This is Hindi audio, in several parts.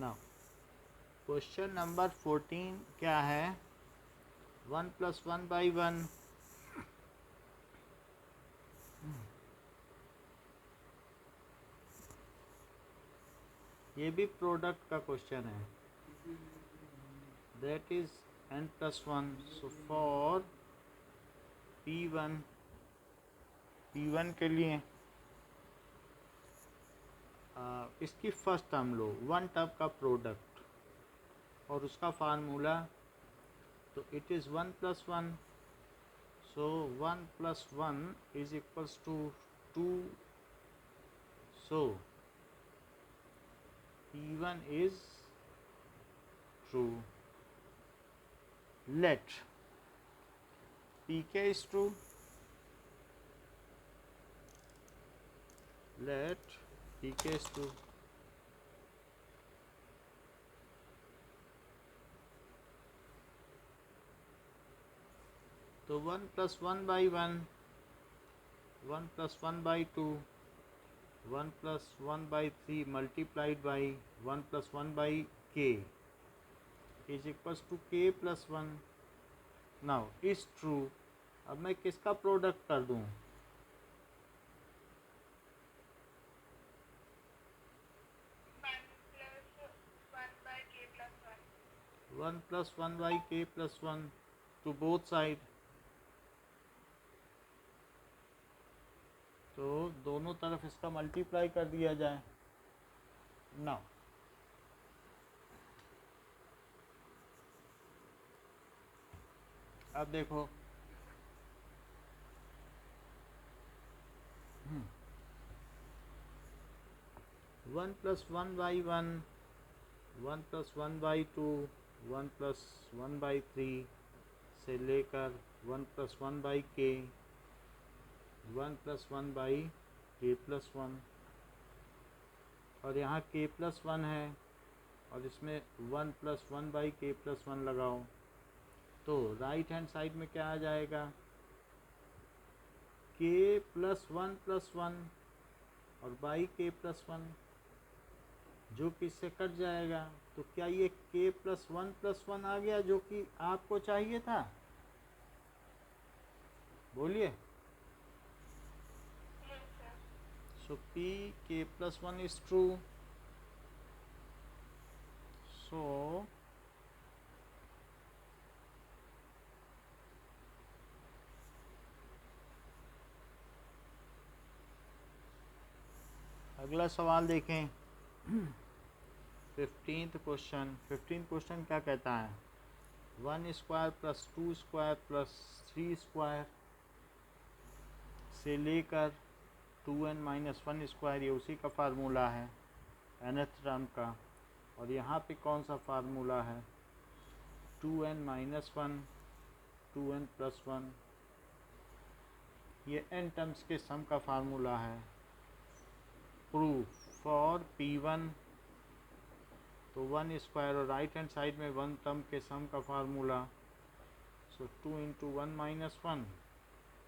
नाउ क्वेश्चन नंबर 14 क्या है? 1 + 1/1 ये भी प्रोडक्ट का क्वेश्चन है, that is n+1. So for P1 के लिए इसकी फर्स्ट टर्म लो, वन टर्म का प्रोडक्ट और उसका फार्मूला, तो it is 1 + 1. So 1 + 1 is equals to 2. So P1 is true. Let Pk is true. Let Pk is true. तो 1 + 1/1, 1 + 1/2, 1 + 1/3 multiplied by 1 + 1/k is equals to k + 1. Now is true. अब मैं किसका प्रोडक्ट कर दूं? 1 + 1/k + 1 to both side. तो दोनों तरफ इसका मल्टीप्लाई कर दिया जाए. नाउ अब देखो, 1 + 1/1, 1 + 1/2, 1 + 1/3 से लेकर 1 + 1/k, 1 + 1/k + 1, और यहाँ k + 1 है और इसमें 1 + 1/k + 1 लगाओ, तो राइट हैंड साइड में क्या आ जाएगा? k + 1 + 1 और k + 1, जो कि इससे कट जाएगा. तो क्या ये k + 1 + 1 आ गया जो कि आपको चाहिए था? बोलिए. सो Pk + 1 is true. सो अगला सवाल देखें. 15th क्वेश्चन क्या कहता है? 1² + 2² + 3² से लेकर 2n - 1², ये उसी का फार्मूला है nth टर्म का. और यहाँ पे कौन सा फार्मूला है? 2n - 1, 2n + 1, ये n टर्म्स के सम का फार्मूला है. प्रूफ फॉर P1, तो 1² और राइट हैंड साइड में 1 टर्म के सम का फार्मूला. सो 2 × 1 - 1,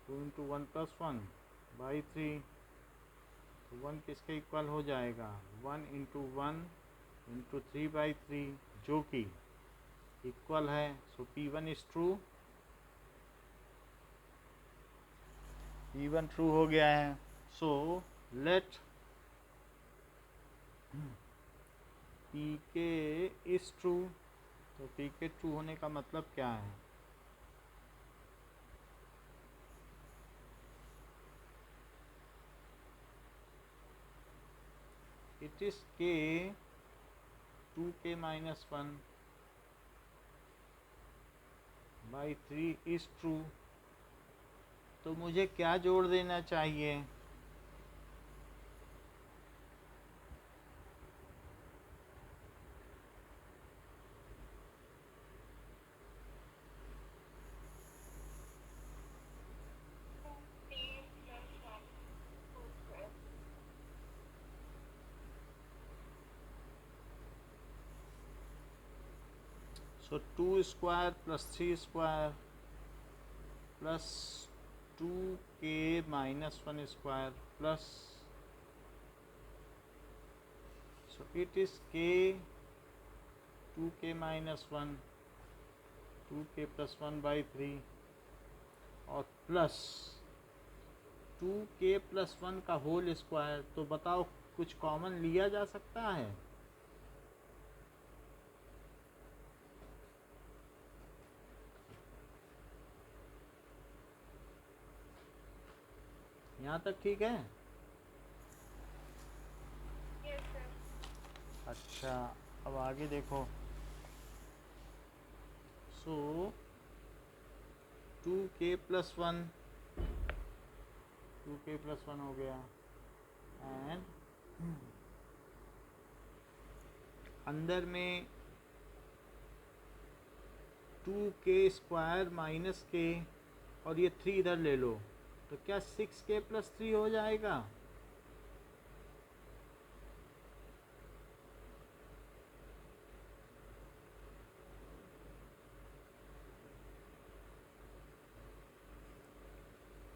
2 × 1 + 1/3, तो 1 किसके इक्वल हो जाएगा? 1 × 1 × 3/3, जो कि इक्वल है. So P1 is true. P1 true हो गया है. So let Pk is true. तो Pk ट्रू होने का मतलब क्या है? It is k 2k - 1/3 is true. तो मुझे क्या जोड़ देना चाहिए? सो 2² + 3² plus 2k - 1² plus, so it is k 2k-1 2k+1/3 और प्लस 2k+1 का होल स्क्वायर। तो बताओ कुछ कॉमन लिया जा सकता है? यहाँ तक ठीक है? Yes sir. अच्छा, अब आगे देखो। सो 2k+1 2k+1 हो गया एंड अंदर में 2k² माइनस k और ये 3 इधर ले लो, तो क्या 6k+3 हो जाएगा?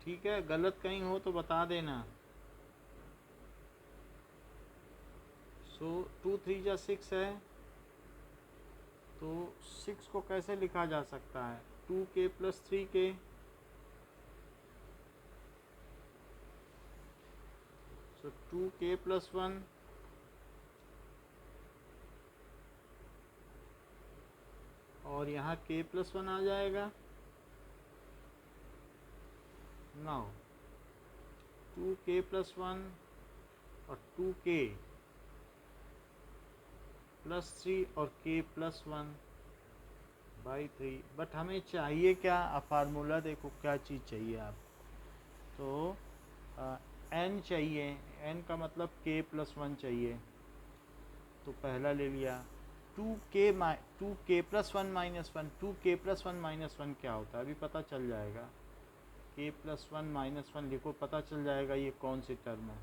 ठीक है, गलत कहीं हो तो बता देना। सो 2 3 जा 6 है, तो 6 को कैसे लिखा जा सकता है? 2k+3k, सो 2k+1 और यहाँ k+1 आ जाएगा। नाउ 2k+1 और 2k+3 और k+1/3। बट हमें चाहिए क्या? फार्मूला देखो क्या चीज़ चाहिए आप। तो n चाहिए, n का मतलब k+1 चाहिए, तो पहला ले लिया। 2k+1 - 2k+1 - 1 क्या होता है अभी पता चल जाएगा। k+1 - 1 लिखो, पता चल जाएगा ये कौन सी टर्म है।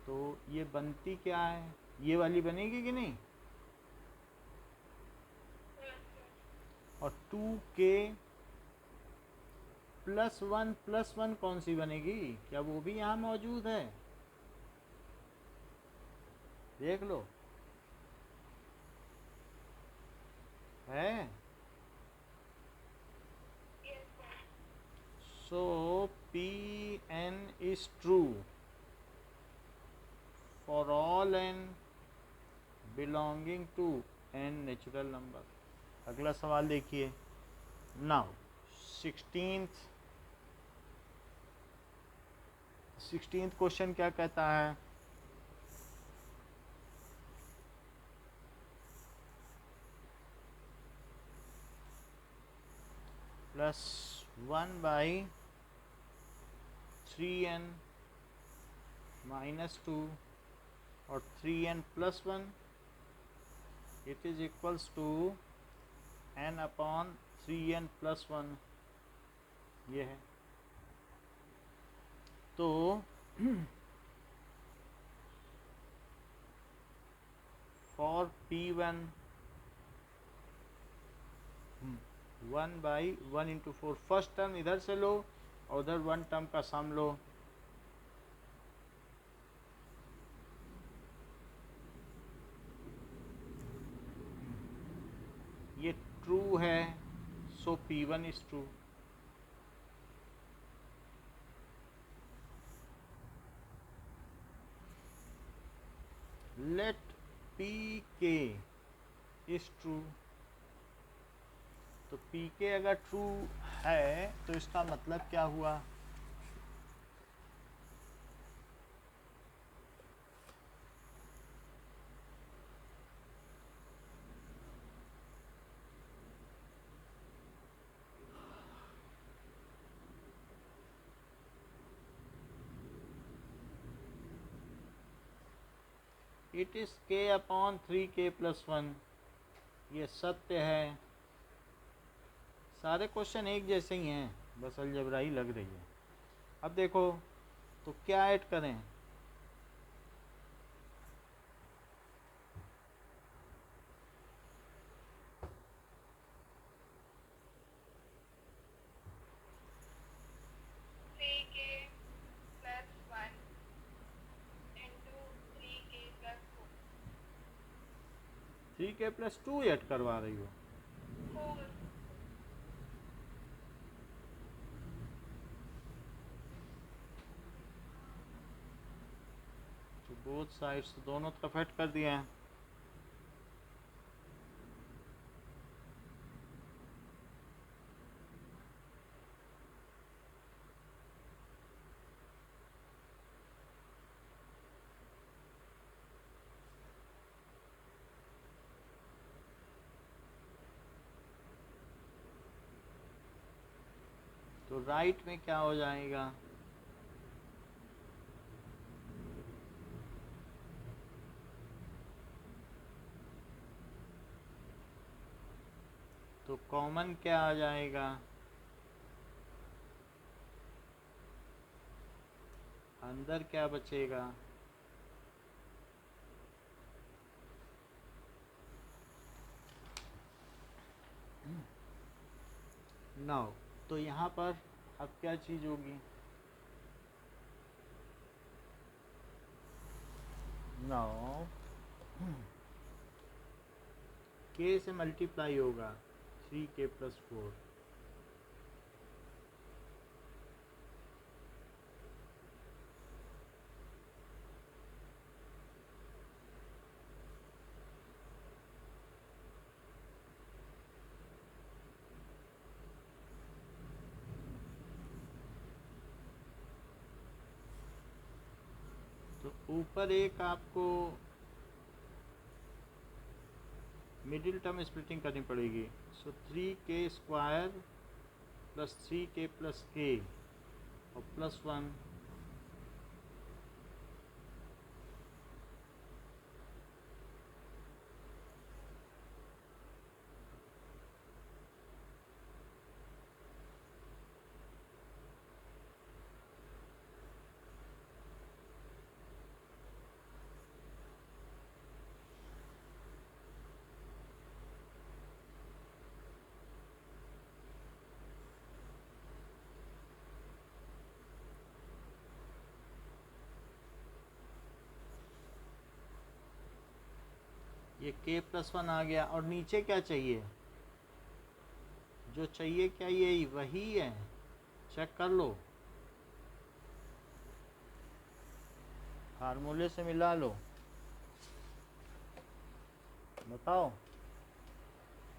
तो ये बनती क्या है? ये वाली बनेगी कि नहीं? और 2k+1 कौन सी बनेगी? क्या वो भी यहाँ मौजूद है? देख लो, है। Yes sir. So Pn is true for all n belonging to n natural number। अगला सवाल देखिए। नाउ 16th क्वेश्चन क्या कहता है? +1/3n - 2 और 3n+1 it is equals to n/3n+1। ये है। तो फॉर P1 1/1 × 4, फर्स्ट टर्म इधर से लो और उधर 1 टर्म का सम लो। ये ट्रू है, so P1 is true. Let Pk is true. तो Pk अगर ट्रू है तो इसका मतलब क्या हुआ? It is k/3k+1। ये सत्य है। सारे क्वेश्चन एक जैसे ही हैं, बस अलजबराई लग रही है। अब देखो, तो क्या ऐड करें? थ्री के plus one into 3k+4। 3k+2 add करवा रही हो। 4 तो बोथ साइड्स दोनों तरफ ऐड कर दिए हैं। तो राइट में क्या हो जाएगा? तो कॉमन क्या आ जाएगा? अंदर क्या बचेगा? 9। तो यहाँ पर अब क्या चीज़ होगी? 9 k से मल्टीप्लाई होगा 3k+4। तो ऊपर एक आपको मिडिल टर्म स्प्लिटिंग करनी पड़ेगी। सो 3k² + 3k + k और +1। ये k+1 आ गया। और नीचे क्या चाहिए? जो चाहिए क्या ये वही है? चेक कर लो, फार्मूले से मिला लो, बताओ।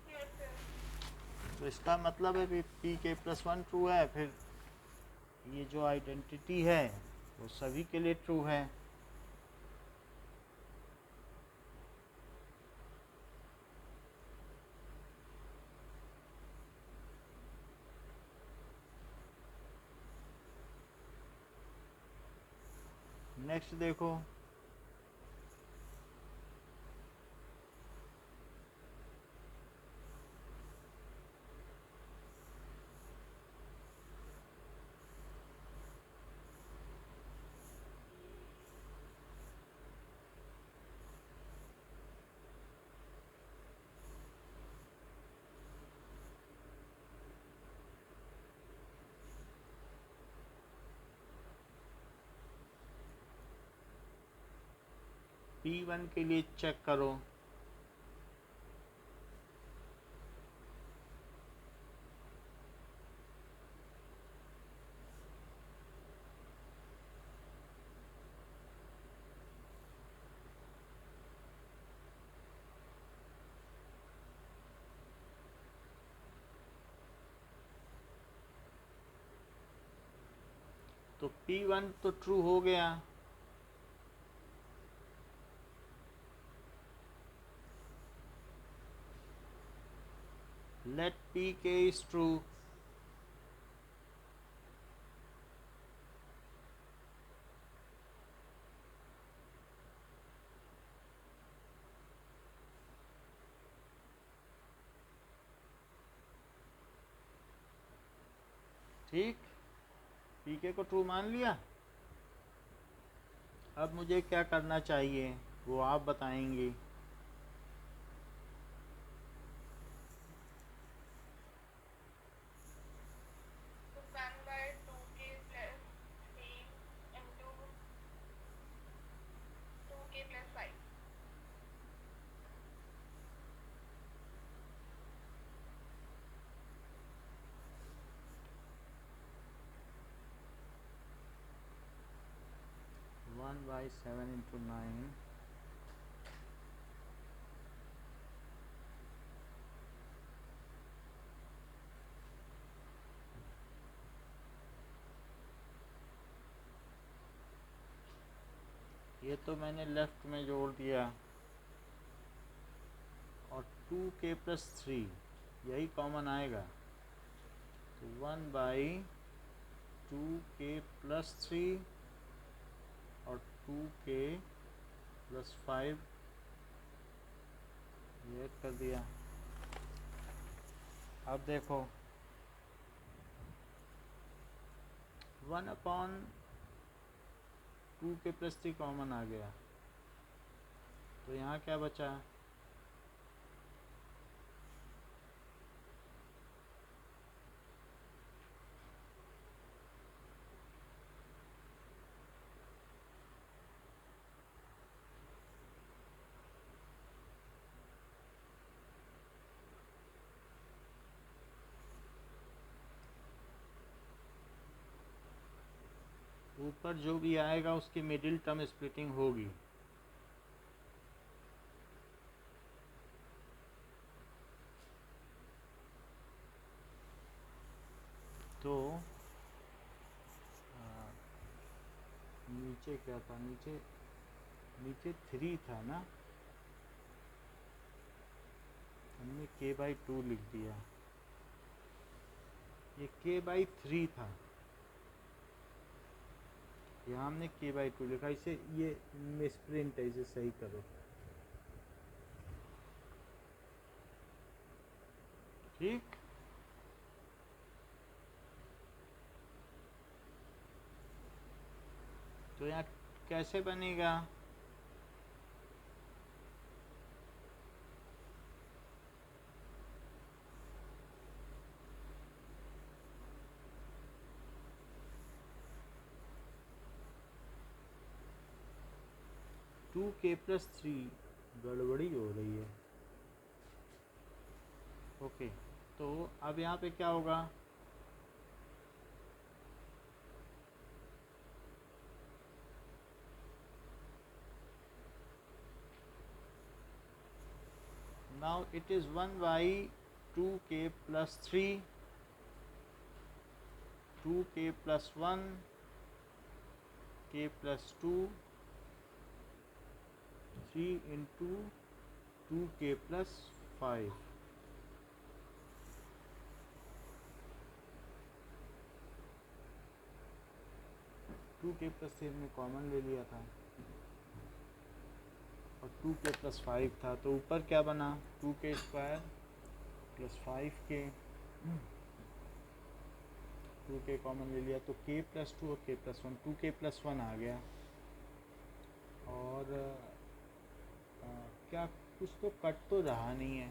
Yes, sir. तो इसका मतलब है pk+1 ट्रू है, फिर ये जो आइडेंटिटी है वो सभी के लिए ट्रू है। नेक्स्ट देखो, P1 के लिए चेक करो। तो P1 तो ट्रू हो गया। Let Pk is true. ठीक, Pk को ट्रू मान लिया। अब मुझे क्या करना चाहिए वो आप बताएंगे। So 1/2k plus 3 into 2k plus 5. 1/7 × 9 ये तो मैंने लेफ्ट में जोड़ दिया और 2k+3 यही कॉमन आएगा तो 1/2k+3 और 2k+5 ये कर दिया। अब देखो 1/2k+3 कॉमन आ गया तो यहाँ क्या बचा ऊपर जो भी आएगा उसकी मिडिल टर्म स्प्लिटिंग होगी। तो नीचे क्या था नीचे 3 था ना हमने k/2 लिख दिया ये k/3 था यहाँ हमने k/2 लिखा इसे ये मिसप्रिंट है इसे सही करो ठीक। तो यहाँ कैसे बनेगा टू k+3 गड़बड़ी हो रही है। ओके तो अब यहाँ पे क्या होगा now it is 1/2k+3 2k+1 k+2 3 into 2k+5 2k+3 में कॉमन ले लिया था और 2k+5 था तो ऊपर क्या बना 2k² + 5k 2k कॉमन ले लिया तो k+2 और k+1 2k+1 आ गया और क्या कुछ तो कट तो रहा नहीं है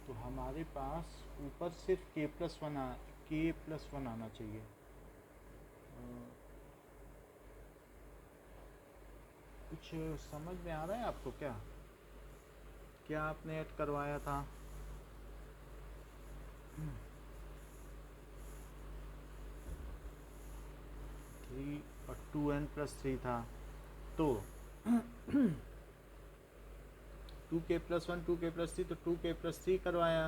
तो हमारे पास ऊपर सिर्फ k+1 आना चाहिए। कुछ समझ में आ रहा है आपको क्या आपने ऐड करवाया था 3 और 2n+3 था तो 2k+1 2k+3 तो 2k+3 करवाया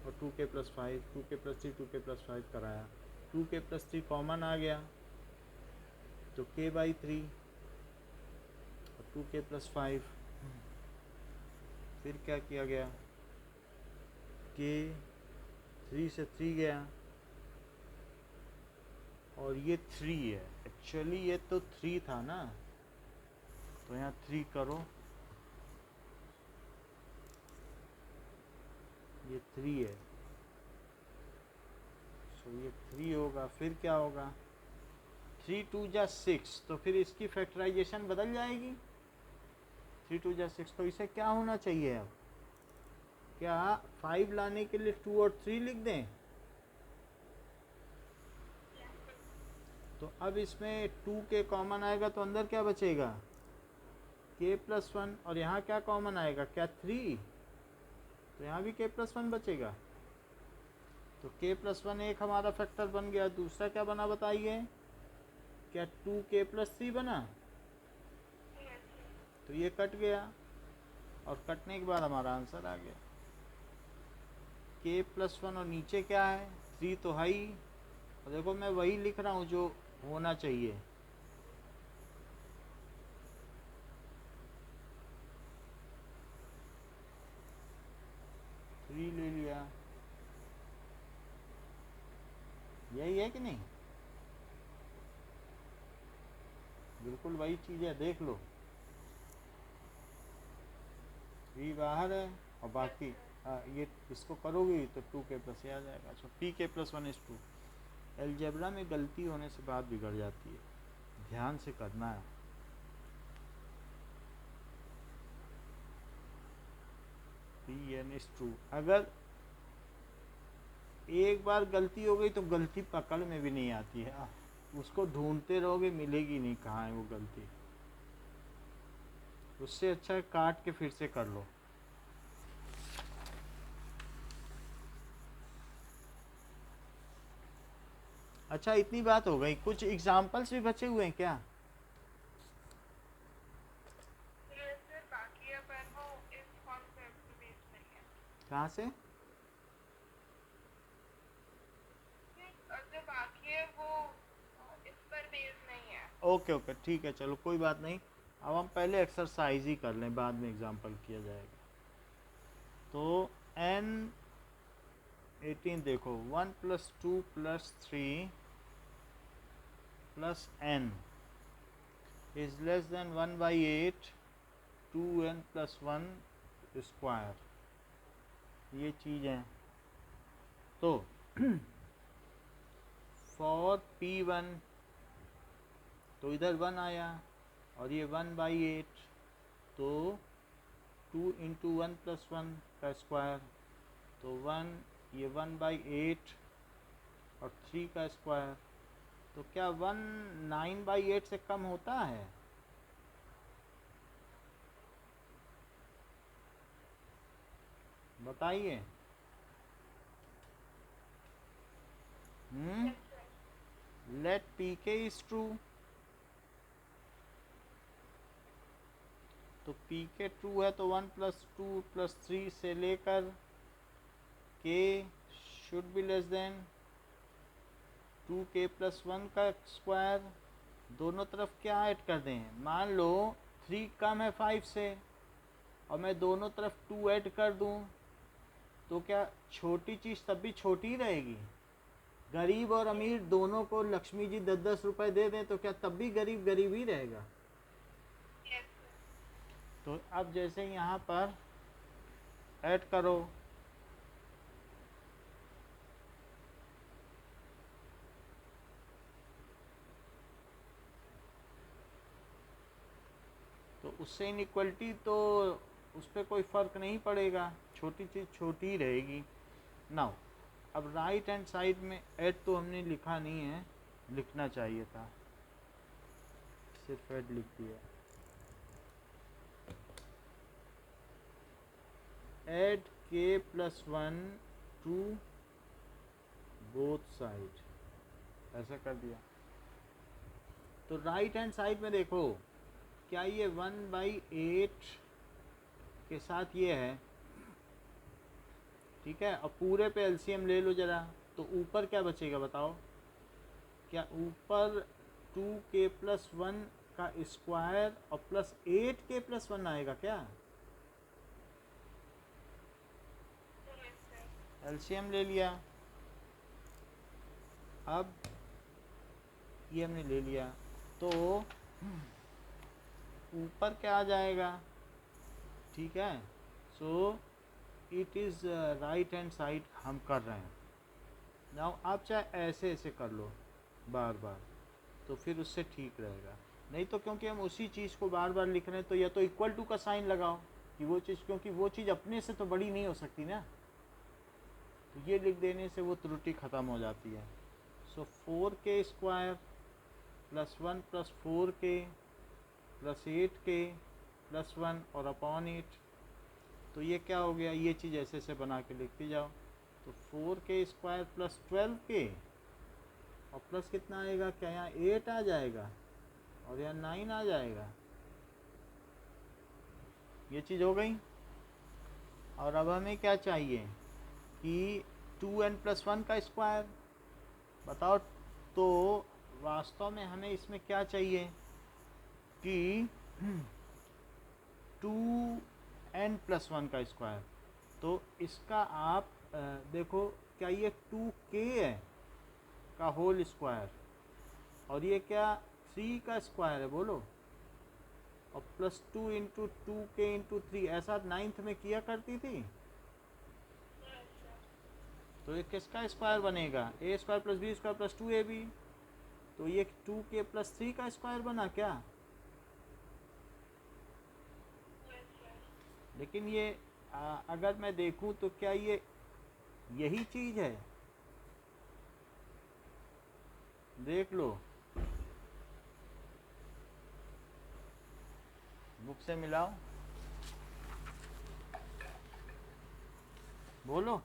और 2k+5 2k+3 2k+5 कराया 2k+3 कॉमन आ गया तो k/3 और 2k+5 फिर क्या किया गया k 3 से 3 गया और ये 3 है एक्चुअली ये तो 3 था ना तो यहाँ 3 करो ये 3 है सो ये 3 होगा फिर क्या होगा 3 2 जा 6 तो फिर इसकी फैक्टराइजेशन बदल जाएगी 3 2 जा 6 तो इसे क्या होना चाहिए अब क्या 5 लाने के लिए 2 और 3 लिख दें तो अब इसमें 2k कॉमन आएगा तो अंदर क्या बचेगा k+1 और यहाँ क्या कॉमन आएगा क्या 3 तो यहाँ भी k+1 बचेगा तो k+1 एक हमारा फैक्टर बन गया दूसरा क्या बना बताइए क्या 2k+3 बना तो ये कट गया और कटने के बाद हमारा आंसर आ गया k+1 और नीचे क्या है 3 तो है ही। और देखो मैं वही लिख रहा हूँ जो होना चाहिए। थ्री ले लिया, यही है कि नहीं? बिल्कुल वही चीज़ है, देख लो। 3 बाहर है और बाकी ये इसको करोगे तो 2k+ आ जाएगा। सो pk+1 इज 2। अलजेब्रा में गलती होने से बात बिगड़ जाती है, ध्यान से करना है। pn is 2। अगर एक बार गलती हो गई तो गलती पकड़ में भी नहीं आती है, उसको ढूंढते रहोगे मिलेगी नहीं कहाँ है वो गलती। उससे अच्छा है काट के फिर से कर लो। अच्छा इतनी बात हो गई, कुछ एग्जाम्पल्स भी बचे हुए हैं क्या? Yes, sir, बाकी है पर वो इस कॉन्सेप्ट पे बेस्ड नहीं है। कहाँ से? जो बाकी है वो इस पर बेस्ड नहीं है। ओके ओके ठीक है, चलो कोई बात नहीं। अब हम पहले एक्सरसाइज ही कर लें, बाद में एग्जाम्पल किया जाएगा। तो n18 देखो 1 + 2 + 3 + n is less than 1/8 2n + 1 square, ये चीज़ है। तो फॉर p1 तो इधर 1 आया और ये 1/8 तो 2 × 1 + 1 का स्क्वायर, तो 1 ये 1/8 और 3 का स्क्वायर। तो क्या 1 9/8 से कम होता है? बताइए। Yes, sir. Let pk is true. तो pk ट्रू है तो 1 + 2 + 3 से लेकर k should be less than 2k+1 का स्क्वायर। दोनों तरफ क्या ऐड कर दें? मान लो 3 कम है 5 से और मैं दोनों तरफ 2 ऐड कर दूं तो क्या छोटी चीज़ तब भी छोटी ही रहेगी? गरीब और अमीर दोनों को लक्ष्मी जी 10-10 रुपए दे दें तो क्या तब भी गरीब गरीब ही रहेगा? Yes, sir. तो अब जैसे यहाँ पर ऐड करो तो उससे इनइक्वलिटी तो उस पर कोई फ़र्क नहीं पड़ेगा, छोटी चीज़ छोटी ही रहेगी। नाउ अब राइट हैंड साइड में ऐड तो हमने लिखा नहीं है, लिखना चाहिए था, सिर्फ ऐड लिख दिया। Add k+1 to both side, ऐसा कर दिया। तो राइट हैंड साइड में देखो क्या ये 1/8 के साथ ये है, ठीक है। अब पूरे पे एलसीएम ले लो ज़रा, तो ऊपर क्या बचेगा बताओ? क्या ऊपर 2k+1 का स्क्वायर और प्लस 8k+1 आएगा क्या? Yes, sir. एलसीएम ले लिया। अब ये हमने ले लिया तो ऊपर क्या आ जाएगा? ठीक है, so it is right hand side हम कर रहे हैं। नाउ आप चाहे ऐसे ऐसे कर लो बार बार तो फिर उससे ठीक रहेगा, नहीं तो क्योंकि हम उसी चीज़ को बार बार लिख रहे हैं तो या तो इक्वल टू का साइन लगाओ कि वो चीज़, क्योंकि वो चीज़ अपने से तो बड़ी नहीं हो सकती ना, तो ये लिख देने से वो त्रुटि ख़त्म हो जाती है। सो 4k² + 1 + 4k + 8k + 1 और अपॉन 8। तो ये क्या हो गया? ये चीज़ ऐसे ऐसे बना के लिखती जाओ। तो 4k² + 12k और प्लस कितना आएगा? क्या यहाँ 8 आ जाएगा और यहाँ 9 आ जाएगा? ये चीज़ हो गई। और अब हमें क्या चाहिए कि 2n+1 का स्क्वायर। बताओ, तो वास्तव में हमें इसमें क्या चाहिए कि 2n+1 का स्क्वायर। तो इसका आप देखो, क्या ये 2k है का होल स्क्वायर, और ये क्या 3 का स्क्वायर है, बोलो। और +2 × 2k × 3, ऐसा 9th में किया करती थी। Yes, sir. तो ये किसका स्क्वायर बनेगा, a² + b² + 2ab। तो ये 2k + 3 का स्क्वायर बना क्या। Yes, sir. लेकिन ये अगर मैं देखूं तो क्या ये यही चीज़ है, देख लो, बुक से मिलाओ, बोलो।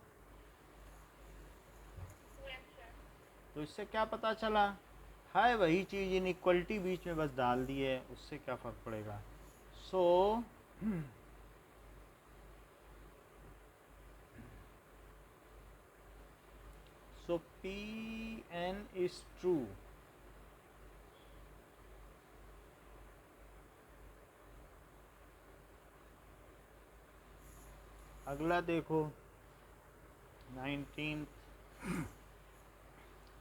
Yes, sir. तो इससे क्या पता चला, है वही चीज़, इनइक्वलिटी बीच में बस डाल दी है, उससे क्या फ़र्क पड़ेगा। सो Pn is true। अगला देखो 19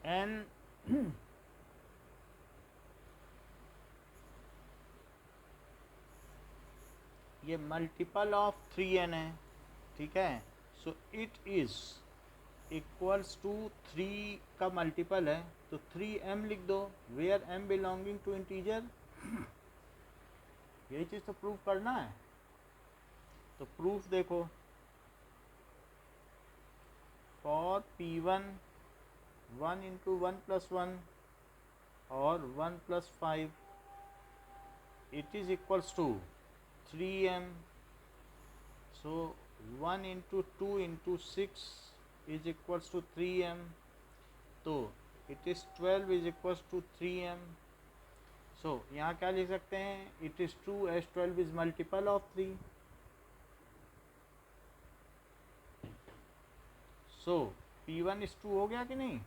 n ये मल्टीपल ऑफ 3n है, ठीक है। So it is equals to 3 का मल्टीपल है, तो 3m लिख दो, where m belonging to integer. यही चीज़ तो प्रूफ करना है। तो प्रूफ देखो, फॉर p1 1 × 1+1 और 1+5 it is equals to 3m। so 1 × 2 × 6 is equals to 3m। तो it is 12 is equals to 3m। so यहाँ क्या लिख सकते हैं, it is true as 12 is multiple of 3। so p1 is true हो गया कि नहीं।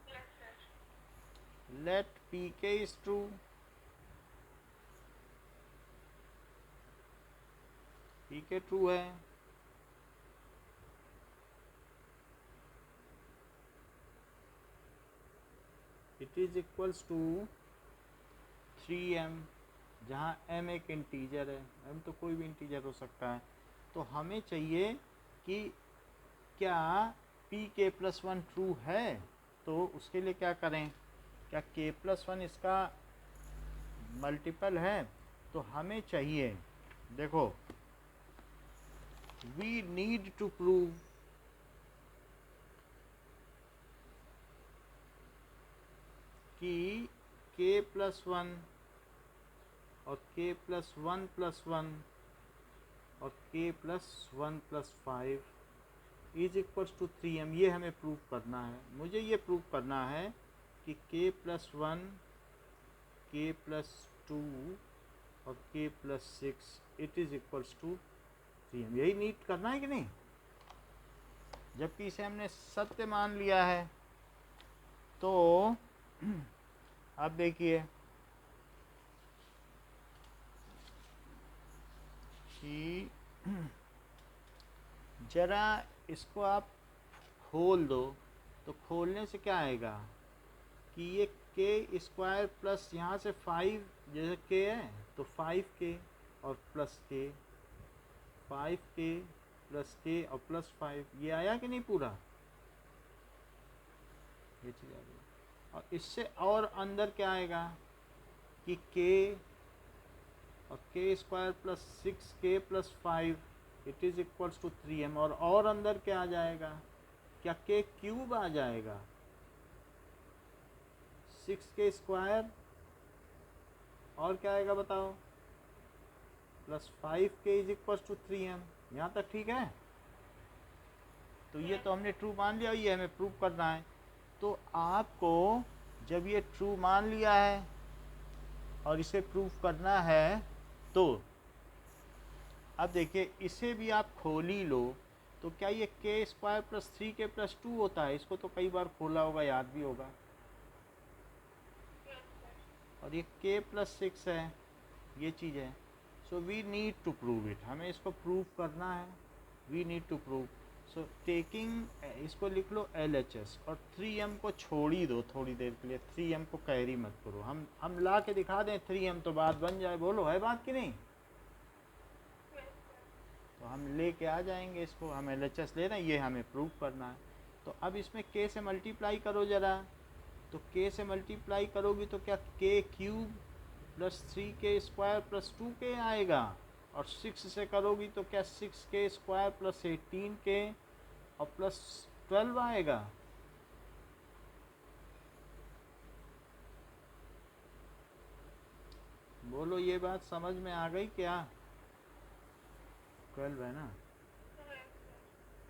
Yes, sir. let pk is true। pk true है। It is equals to 3m, जहाँ m एक इंटीजर है, m तो कोई भी इंटीजर हो सकता है। तो हमें चाहिए कि क्या pk+1 ट्रू है। तो उसके लिए क्या करें, क्या k+1 इसका मल्टीपल है। तो हमें चाहिए, देखो, वी नीड टू प्रूव कि k+1 और k+1+1 और k+1+5 is equals to 3m। ये हमें प्रूव करना है। मुझे ये प्रूव करना है कि k+1, k+2 और k+6 it is equals to 3m। यही नीट करना है कि नहीं, जबकि इसे हमने सत्य मान लिया है। तो अब देखिए कि जरा इसको आप खोल दो, तो खोलने से क्या आएगा कि ये k² प्लस यहाँ से 5, जैसे k है तो 5k और plus k, 5k plus k और प्लस 5, ये आया कि नहीं पूरा, ये चीज़ आ गई। और इससे और अंदर क्या आएगा कि k और k² plus 6k plus 5 it is equals to 3m। और अंदर क्या आ जाएगा, क्या k³ आ जाएगा, 6k² और क्या आएगा बताओ, plus 5k is equals to 3m। यहाँ तक ठीक है। तो ये तो हमने ट्रू मान लिया, ये हमें प्रूव करना है। तो आपको जब ये ट्रू मान लिया है और इसे प्रूव करना है तो अब देखिए इसे भी आप खोल ही लो तो क्या ये के स्क्वायर प्लस 3k+2 होता है? इसको तो कई बार खोला होगा, याद भी होगा। Yes, sir. और ये k+6 है, ये चीज़ है। So we need to prove it, हमें इसको प्रूव करना है। We need to prove. So taking, इसको लिख लो LHS और 3m को छोड़ ही दो थोड़ी देर के लिए। 3m को कैरी मत करो। हम ला के दिखा दें 3m तो बात बन जाए। बोलो है बात कि नहीं? Yes, sir. तो हम ले के आ जाएंगे इसको। हम LHS ले रहे हैं, ये हमें प्रूव करना है। तो अब इसमें k से मल्टीप्लाई करो ज़रा। तो k से मल्टीप्लाई करोगी तो क्या k³ plus 3k² plus 2k आएगा। और 6 से करोगी तो क्या 6k² प्लस 18k और प्लस 12 आएगा। बोलो ये बात समझ में आ गई क्या? 12 है ना, Yes,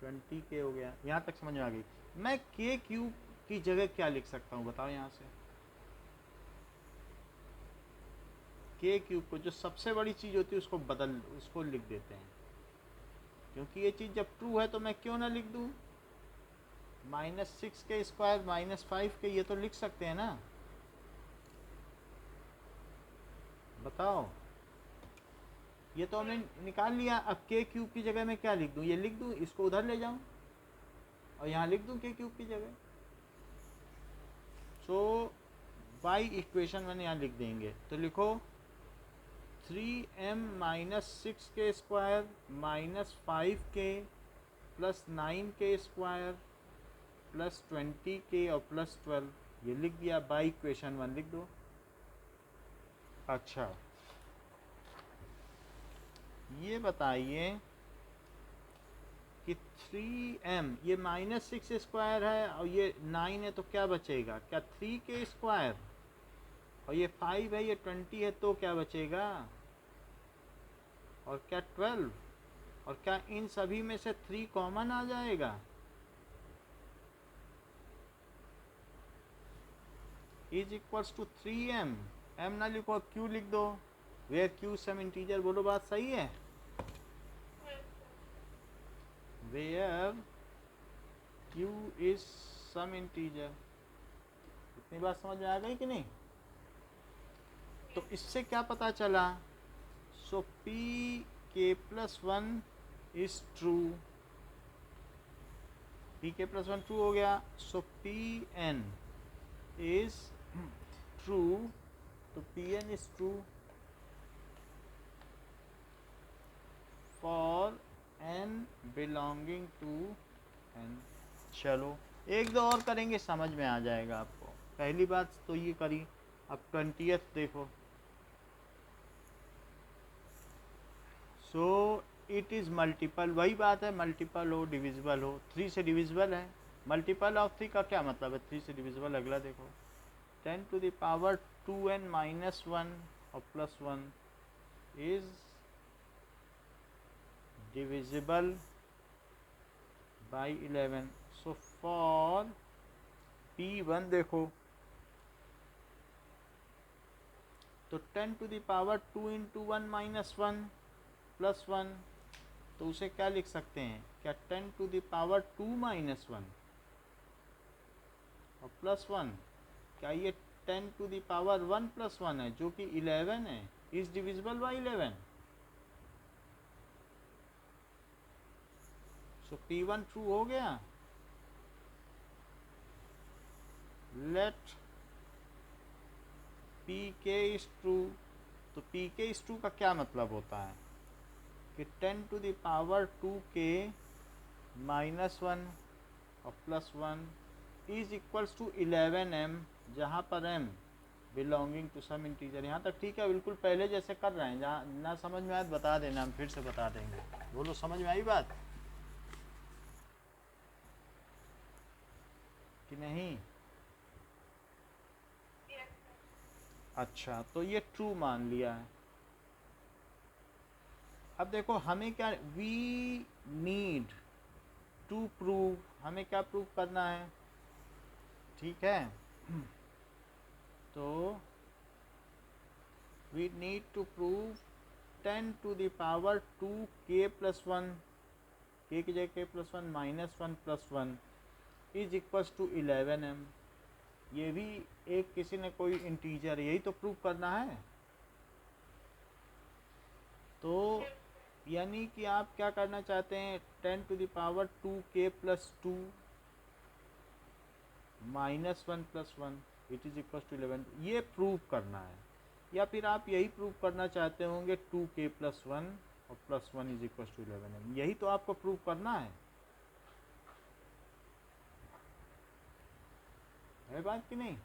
sir. 20k हो गया। यहाँ तक समझ में आ गई। मैं k³ की जगह क्या लिख सकता हूँ बताओ यहाँ से? k³ को, जो सबसे बड़ी चीज़ होती है उसको लिख देते हैं। क्योंकि ये चीज़ जब ट्रू है तो मैं क्यों ना लिख दूँ। -6k² -5k, ये तो लिख सकते हैं ना। बताओ, ये तो हमने निकाल लिया। अब k³ की जगह मैं क्या लिख दूँ? ये लिख दूँ, इसको उधर ले जाऊँ और यहाँ लिख दूँ k³ की जगह। सो बाई इक्वेशन मैंने यहाँ लिख देंगे। तो लिखो 3m - 6k² -5k plus 9k² plus 20k और प्लस 12, ये लिख दिया। बाई इक्वेशन 1 लिख दो। अच्छा, ये बताइए कि 3m, ये -6² है और ये 9 है, तो क्या बचेगा? क्या 3k²? और ये 5 है, ये 20 है, तो क्या बचेगा? और क्या 12? और क्या इन सभी में से 3 कॉमन आ जाएगा? Is equals to 3m। m ना लिखो, q लिख दो। Where q some integer. बोलो बात सही है? Yes, sir. Where q is some integer. इतनी बात समझ में आ गई कि नहीं? तो इससे क्या पता चला? सो pk+1 is true. pk+1 true हो गया। So pn is true. तो pn is true for n belonging to n। चलो एक दो और करेंगे, समझ में आ जाएगा आपको। पहली बात तो ये करी। अब 20th देखो। सो इट इज़ मल्टीपल, वही बात है, मल्टीपल हो डिविजिबल हो। 3 से डिविजिबल है। मल्टीपल ऑफ 3 का क्या मतलब है? 3 से डिविजिबल। अगला देखो 10⁻² 2n - 1 और plus 1 is divisible by 11। so for p1 देखो तो 10⁻² × 1 - 1 प्लस 1, तो उसे क्या लिख सकते हैं? क्या 10⁻² - 1 और प्लस 1, क्या ये 10⁻1 + 1 है जो कि 11 है? Is divisible by 11। So p1 true हो गया। Let pk is true. तो pk इज ट्रू का क्या मतलब होता है? कि 10⁻²k -1 और plus 1 is equals to 11m, जहाँ पर m belonging to some integer. यहाँ तक ठीक है, बिल्कुल पहले जैसे कर रहे हैं। जहाँ ना समझ में आए बता देना, हम फिर से बता देंगे। बोलो समझ में आई बात कि नहीं? Yes, sir. अच्छा, तो ये ट्रू मान लिया है। अब देखो हमें क्या, वी नीड टू प्रूव, हमें क्या प्रूव करना है? ठीक है, तो we need to prove 10 to the power 2k plus 1, k की जगह k plus 1 minus 1 plus 1 is equals to 11m। ये भी एक किसी ने कोई इंटीजर, यही तो प्रूव करना है। तो यानी कि आप क्या करना चाहते हैं, 10 to the power 2k plus 2 minus 1 plus 1 it is equals to 11, ये प्रूव करना है। या फिर आप यही प्रूव करना चाहते होंगे 2k plus 1 और plus 1 is equals to 11m, यही तो आपको प्रूव करना है बात कि नहीं?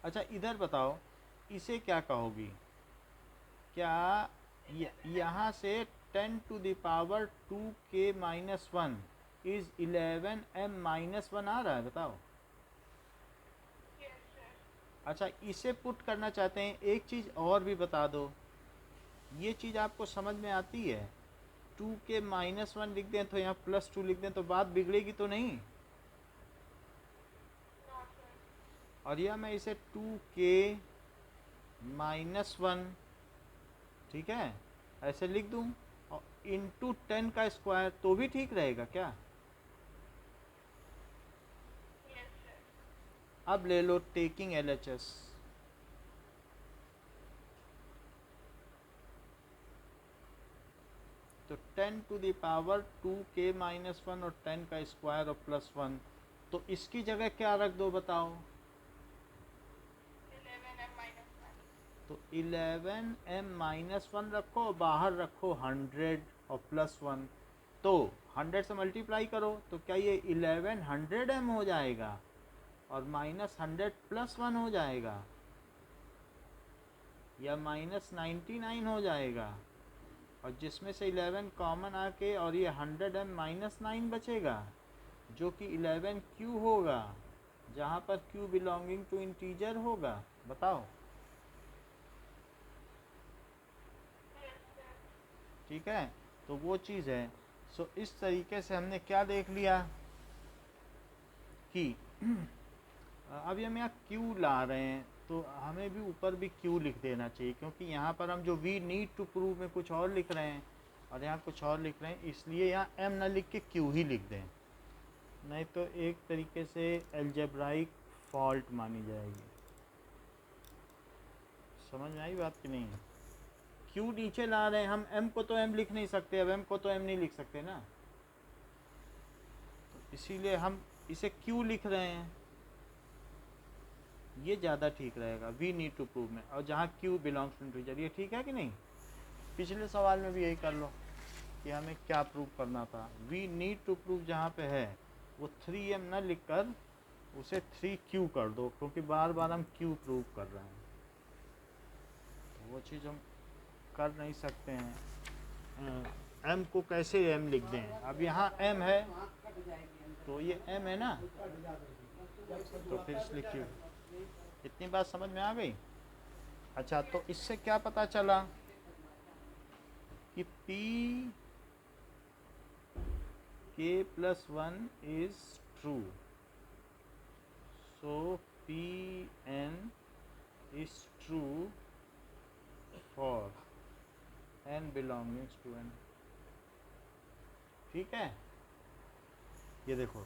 अच्छा इधर बताओ, इसे क्या कहोगी? क्या यहाँ से 10 to the power 2k minus 1 is 11m minus 1 आ रहा है, बताओ। अच्छा इसे पुट करना चाहते हैं, एक चीज़ और भी बता दो, ये चीज़ आपको समझ में आती है? 2k minus 1 लिख दें तो यहाँ प्लस 2 लिख दें तो बात बिगड़ेगी तो नहीं? और यह मैं इसे 2k minus 1, ठीक है, ऐसे लिख दूँ और इंटू 10 का स्क्वायर तो भी ठीक रहेगा क्या? अब ले लो टेकिंग LHS, तो 10 to the power 2k minus 1 और 10 का स्क्वायर और प्लस 1, तो इसकी जगह क्या रख दो बताओ? 11m-1, तो 11m minus 1 रखो, बाहर रखो 100 और प्लस 1, तो 100 से मल्टीप्लाई करो तो क्या ये 1100m हो जाएगा और माइनस 100 प्लस 1 हो जाएगा, या माइनस 99 हो जाएगा, और जिसमें से 11 कॉमन आके और ये 100m माइनस 9 बचेगा जो कि 11q होगा, जहाँ पर q बिलोंगिंग टू इंटीजर होगा। बताओ ठीक है, तो वो चीज़ है। सो इस तरीके से हमने क्या देख लिया कि अभी हम यहाँ q ला रहे हैं तो हमें भी ऊपर भी q लिख देना चाहिए, क्योंकि यहाँ पर हम जो वी नीड टू प्रूव में कुछ और लिख रहे हैं और यहाँ कुछ और लिख रहे हैं, इसलिए यहाँ m ना लिख के q ही लिख दें, नहीं तो एक तरीके से एल्जेब्राइक फॉल्ट मानी जाएगी। समझ में आई बात कि नहीं? q नीचे ला रहे हैं हम, m को तो m लिख नहीं सकते, अब m को तो m नहीं लिख सकते ना, तो इसीलिए हम इसे q लिख रहे हैं, ये ज़्यादा ठीक रहेगा वी नीड टू प्रूव में, और जहाँ q बिलोंग्स टू इंटीजर, ये ठीक है कि नहीं? पिछले सवाल में भी यही कर लो कि हमें क्या प्रूव करना था, वी नीड टू प्रूव जहाँ पे है वो 3m न लिख कर उसे 3q कर दो, क्योंकि बार बार हम q प्रूव कर रहे हैं, तो वो चीज़ हम कर नहीं सकते हैं। m को कैसे m लिख दें? अब यहाँ m है तो ये m है ना, तो फिर इसलिए q। इतनी बात समझ में आ गई? अच्छा तो इससे क्या पता चला कि p k plus 1 is true, so Pn is true for n belongs to n। ठीक है, ये देखो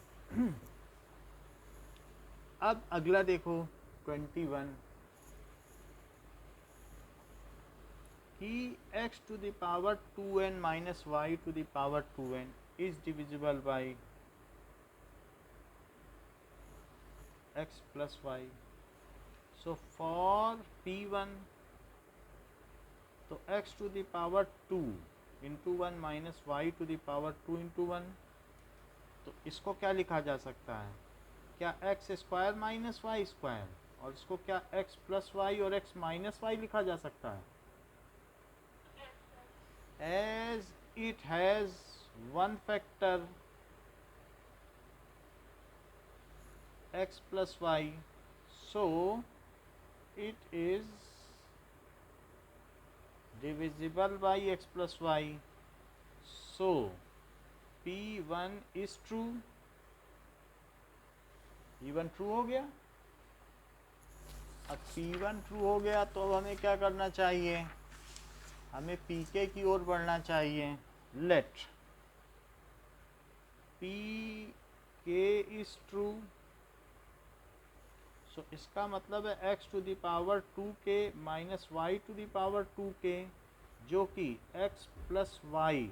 अब अगला देखो 21 कि x to the power 2n minus y to the power 2n is divisible by x plus y। So for p1 तो x to the power 2 into 1 minus y to the power 2 into 1, तो इसको क्या लिखा जा सकता है? क्या x square minus y square, और इसको क्या x प्लस वाई और x माइनस वाई लिखा जा सकता है? As it has one factor x plus y, so it is divisible by x plus y, so p1 is true। p1 true हो गया। अब P1 ट्रू हो गया तो अब हमें क्या करना चाहिए, हमें Pk की ओर बढ़ना चाहिए। Let Pk is true, so इसका मतलब है x to the power 2k minus y to the power 2k, जो कि x plus y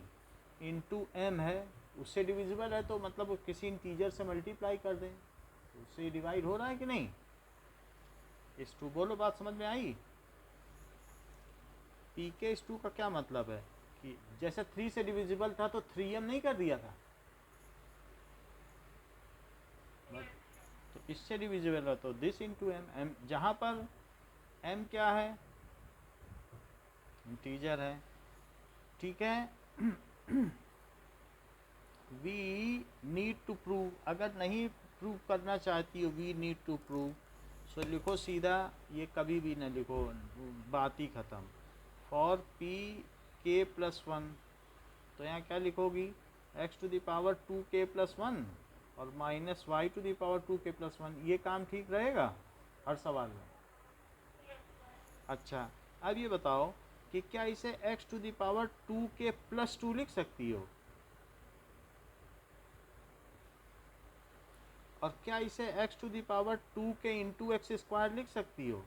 into m है, उससे डिविजिबल है, तो मतलब किसी इंटीजर से मल्टीप्लाई कर दें, उससे डिवाइड हो रहा है कि नहीं। इस टू बोलो, बात समझ में आई। पी के इस टू का क्या मतलब है कि जैसे 3 से डिविजिबल था तो 3m नहीं कर दिया था, तो इससे डिविजिबल है तो दिस इंटू एम, एम जहाँ पर m क्या है, इंटीजर है, ठीक है। वी नीड टू प्रूव, अगर नहीं प्रूव करना चाहती हो वी नीड टू प्रूव, सो लिखो सीधा, ये कभी भी ना लिखो, बात ही ख़त्म। फॉर पी के प्लस वन, तो यहाँ क्या लिखोगी, X to the power 2k plus one और minus Y to the power 2k plus one, ये काम ठीक रहेगा हर सवाल में। अच्छा, अब ये बताओ कि क्या इसे x to the power 2k plus 2 लिख सकती हो, और क्या इसे x to the power 2k into x square लिख सकती हो।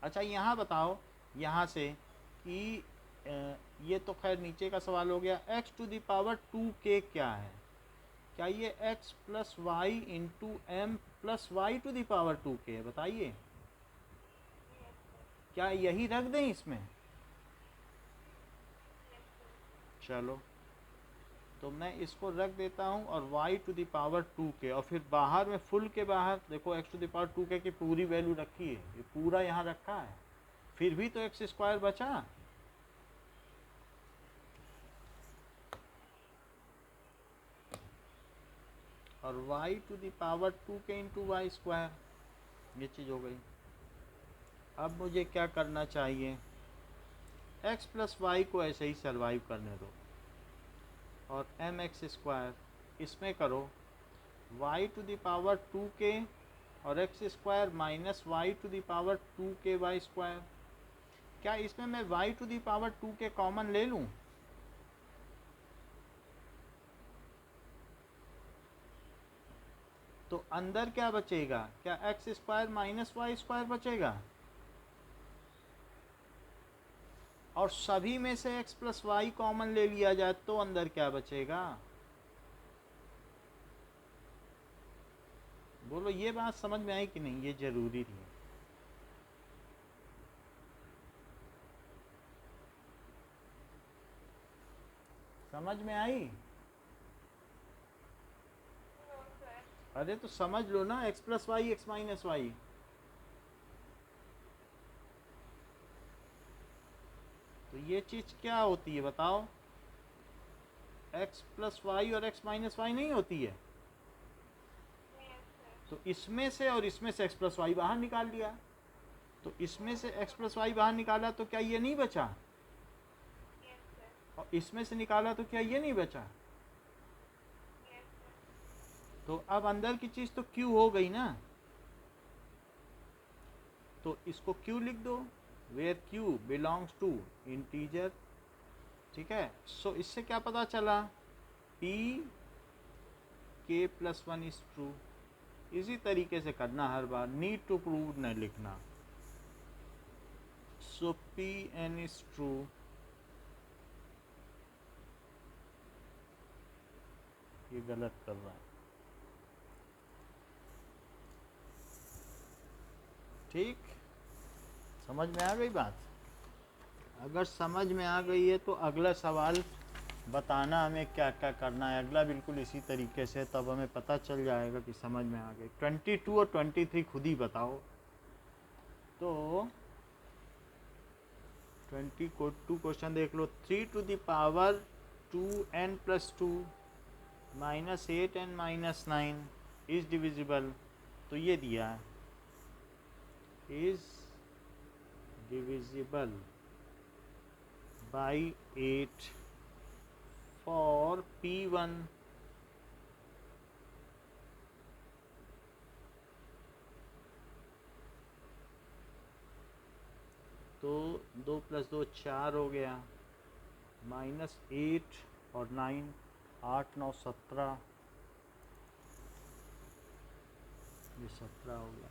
अच्छा, यहाँ बताओ यहाँ से कि ये तो खैर नीचे का सवाल हो गया, x to the power 2k क्या है, क्या ये x plus y into m plus y to the power 2k है, बताइए क्या यही रख दें इसमें। चलो तो मैं इसको रख देता हूँ और y to the power 2k, और फिर बाहर में फुल के बाहर देखो x to the power 2k की पूरी वैल्यू रखी है, ये पूरा यहाँ रखा है, फिर भी तो एक्स स्क्वायर बचा, और y to the power 2k into y square, ये चीज़ हो गई। अब मुझे क्या करना चाहिए, x प्लस वाई को ऐसे ही सर्वाइव करने दो, और एम एक्स स्क्वायर इसमें करो y to the power 2k और x square minus Y to the power 2k y square, क्या इसमें मैं y to the power 2k common ले लूँ, तो अंदर क्या बचेगा, क्या x square minus y square बचेगा, और सभी में से x प्लस वाई कॉमन ले लिया जाए तो अंदर क्या बचेगा, बोलो ये बात समझ में आई कि नहीं, ये जरूरी थी। समझ में आई, अरे तो समझ लो ना, x plus y x minus y, तो ये चीज क्या होती है बताओ, x प्लस वाई और x माइनस वाई नहीं होती है, तो इसमें से और इसमें से x प्लस वाई बाहर निकाल लिया, तो इसमें से x प्लस वाई बाहर निकाला तो क्या ये नहीं बचा, और इसमें से निकाला तो क्या ये नहीं बचा, तो अब अंदर की चीज तो q हो गई ना, तो इसको q लिख दो, where q belongs to integer, ठीक है। सो इससे क्या पता चला, p k plus one is true, इसी तरीके से करना हर बार, नीड टू प्रूव न लिखना। So p n is true, ये गलत कर रहा है, ठीक, समझ में आ गई बात, अगर समझ में आ गई है तो अगला सवाल बताना हमें क्या क्या करना है, अगला बिल्कुल इसी तरीके से, तब हमें पता चल जाएगा कि समझ में आ गई। 22 और 23 खुद ही बताओ, तो 22 क्वेश्चन देख लो, 3 to the power 2n plus 2 minus 8n minus 9 is divisible, तो ये दिया है is divisible by 8 for P1 2 + 2 4 हो गया, -8 और 9, 8 9 17, ये 17 हो गया।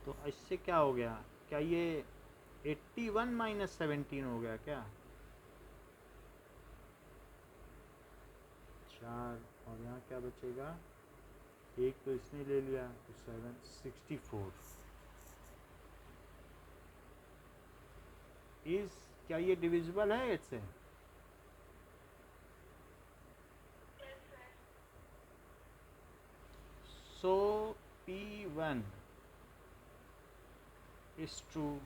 तो इससे क्या हो गया, क्या ये 81 - 17 हो गया क्या? 4 और यहाँ क्या बचेगा, एक तो इसने ले लिया तो 7 64 इस, क्या ये डिविजिबल है 8 से? Yes, sir. So P1 is true,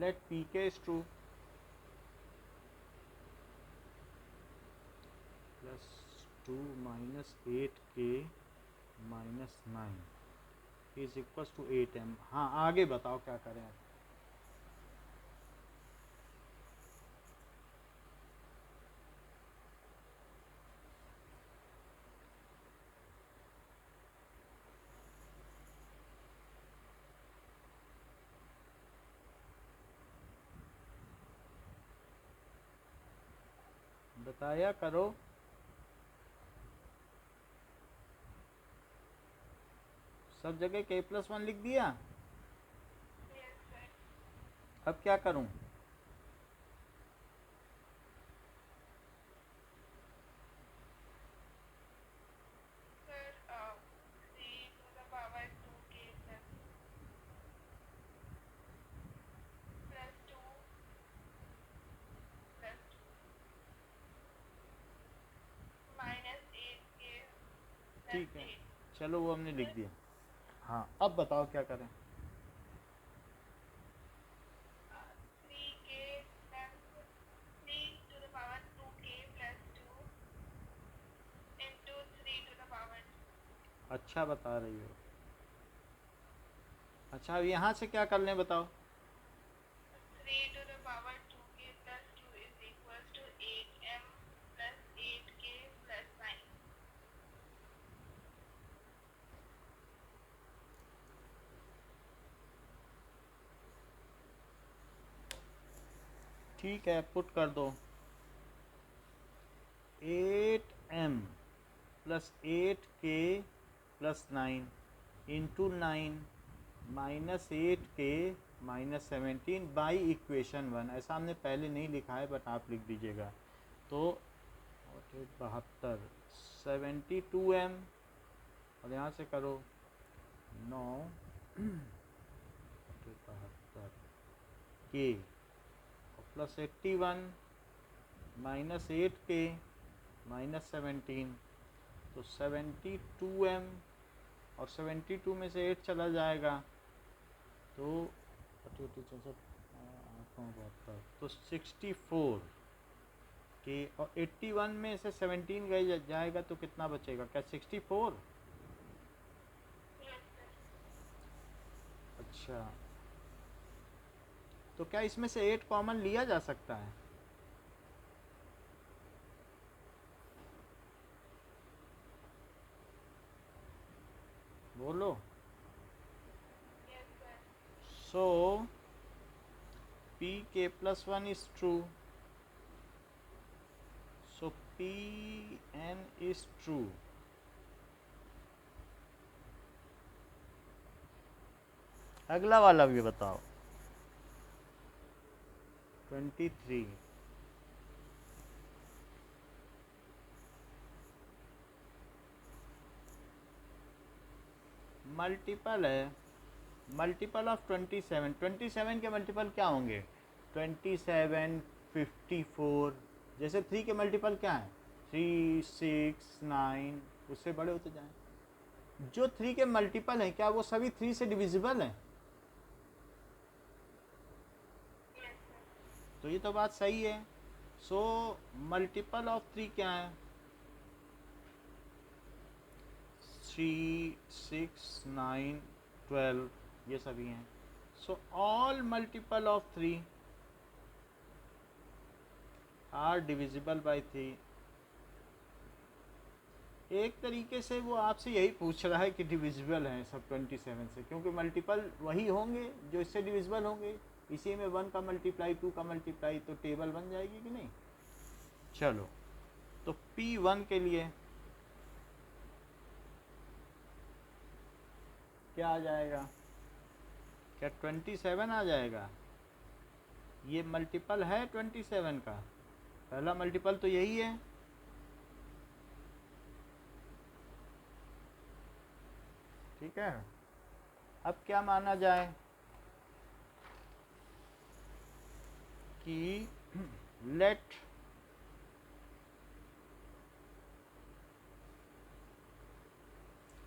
let Pk is true, plus 2 - 8k - 9 is equals to 8m। हाँ आगे बताओ क्या करें। बताया करो। सब जगह k+1 लिख दिया। Yes, sir. अब क्या करूं? Sir, 3 to the power 2k plus 2 plus 2 minus 8k plus ठीक है, 8 चलो वो हमने लिख दिया। हाँ अब बताओ क्या करें। 3k plus 3 to the power 2k plus 2 into 3 to the power 2. अच्छा बता रही हो। अच्छा अब यहाँ से क्या कर लें बताओ। 3 to the power 2k plus 2 is equals to 8m plus 8k plus 9. ठीक है पुट कर दो, 8m plus 8k plus 9 into 9 minus 8k minus 17 by equation 1। ऐसा हमने पहले नहीं लिखा है बट आप लिख दीजिएगा। तो 72 72m और यहाँ से करो 9 72 k और प्लस 81 माइनस 8k माइनस 17, तो 72m और 72 में से 8 चला जाएगा तो 64 के, और 81 में से 17 गई जाएगा तो कितना बचेगा, क्या 64? Yes, sir. अच्छा तो क्या इसमें से 8 कॉमन लिया जा सकता है? बोलो। Yes, sir. So Pk+1 is true, so Pn is true। अगला वाला भी बताओ। 23 मल्टीपल है, मल्टीपल ऑफ 27। 27 के मल्टीपल क्या होंगे, 27 54। जैसे 3 के मल्टीपल क्या है, 3 6 9, उससे बड़े होते जाएं। जो 3 के मल्टीपल हैं क्या वो सभी 3 से डिविजिबल हैं? Yes, sir. तो ये तो बात सही है। सो मल्टीपल ऑफ 3 क्या है, 3 6 9 12, ये सभी हैं। So all multiple of 3 are divisible by 3। एक तरीके से वो आपसे यही पूछ रहा है कि डिविजिबल हैं सब 27 से, क्योंकि मल्टीपल वही होंगे जो इससे डिविजिबल होंगे। इसी में 1 का मल्टीप्लाई 2 का मल्टीप्लाई, तो टेबल बन जाएगी कि नहीं। चलो तो P1 के लिए क्या आ जाएगा, क्या 27 आ जाएगा। ये मल्टीपल है 27 का, पहला मल्टीपल तो यही है। ठीक है, अब क्या माना जाए कि let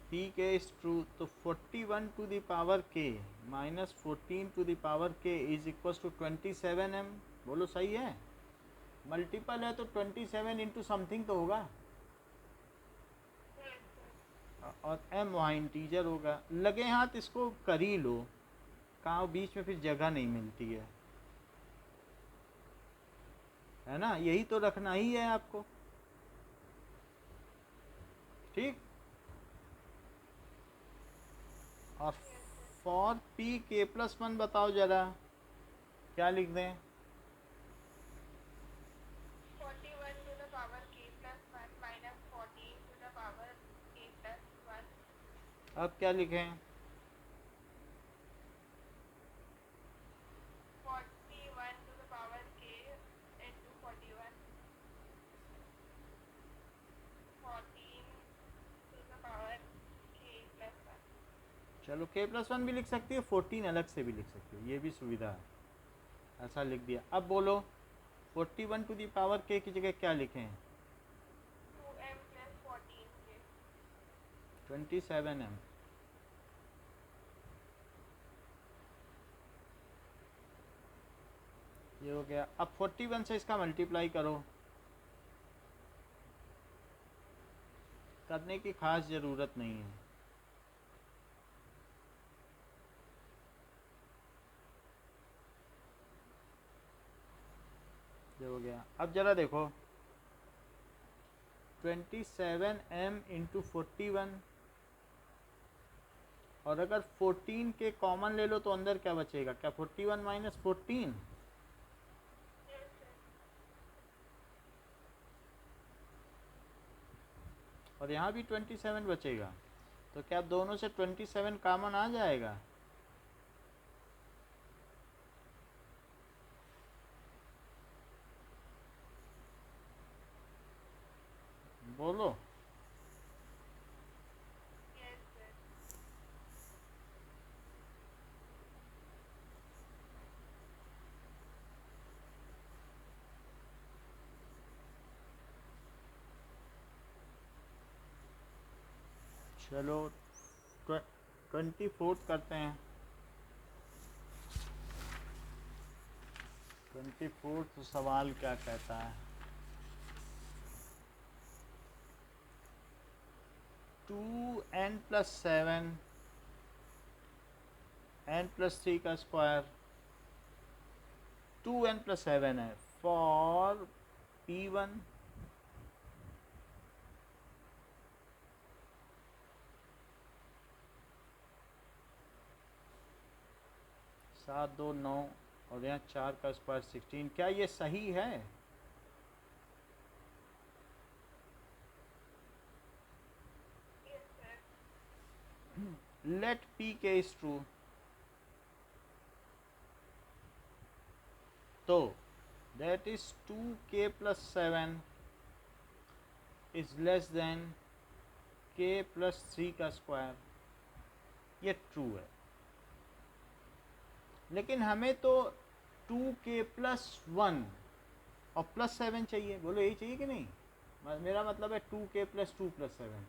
p k is true, तो 41 to the power k minus 14 to the power k is equal to 27m। बोलो सही है, मल्टीपल है तो 27 इंटू समथिंग तो होगा, और m वहाँ इंटीजर होगा। लगे हाथ इसको कर ही लो, कहाँ बीच में फिर जगह नहीं मिलती है ना, यही तो रखना ही है आपको। ठीक, और फॉर पी के प्लस 1 बताओ जरा, क्या लिख दें। 41 to the power k plus 1 minus 14 to the power k plus 1. अब क्या लिखें, 41 to the power k into 41. 14 to the power k plus 1. चलो k प्लस 1 भी लिख सकती है, 14 अलग से भी लिख सकती है, ये भी सुविधा है, ऐसा लिख दिया। अब बोलो 41 टू दी पावर k की जगह क्या लिखें, 2m plus 14k. 27m। ये हो गया। अब 41 से इसका मल्टीप्लाई करो, करने की खास ज़रूरत नहीं है। ये हो गया। अब जरा देखो 27m इंटू 41, और अगर 14 के कॉमन ले लो तो अंदर क्या बचेगा, क्या 41 माइनस 14, Yes, sir. और यहाँ भी 27 बचेगा, तो क्या दोनों से 27 कॉमन आ जाएगा। बोलो, Yes, sir. चलो 24 करते हैं। 24 सवाल क्या कहता है, 2n प्लस 7 n प्लस 3 का स्क्वायर, 2n प्लस 7 है फॉर P1 7 2 9, और यहाँ 4 का स्क्वायर 16। क्या ये सही है। Yes, sir. लेट पी के इज ट्रू, तो that is 2k plus 7 is less than k plus 3 का स्क्वायर। ये ट्रू है, लेकिन हमें तो 2k प्लस 1 और प्लस 7 चाहिए। बोलो यही चाहिए कि नहीं, मेरा मतलब है 2k प्लस 2 प्लस 7,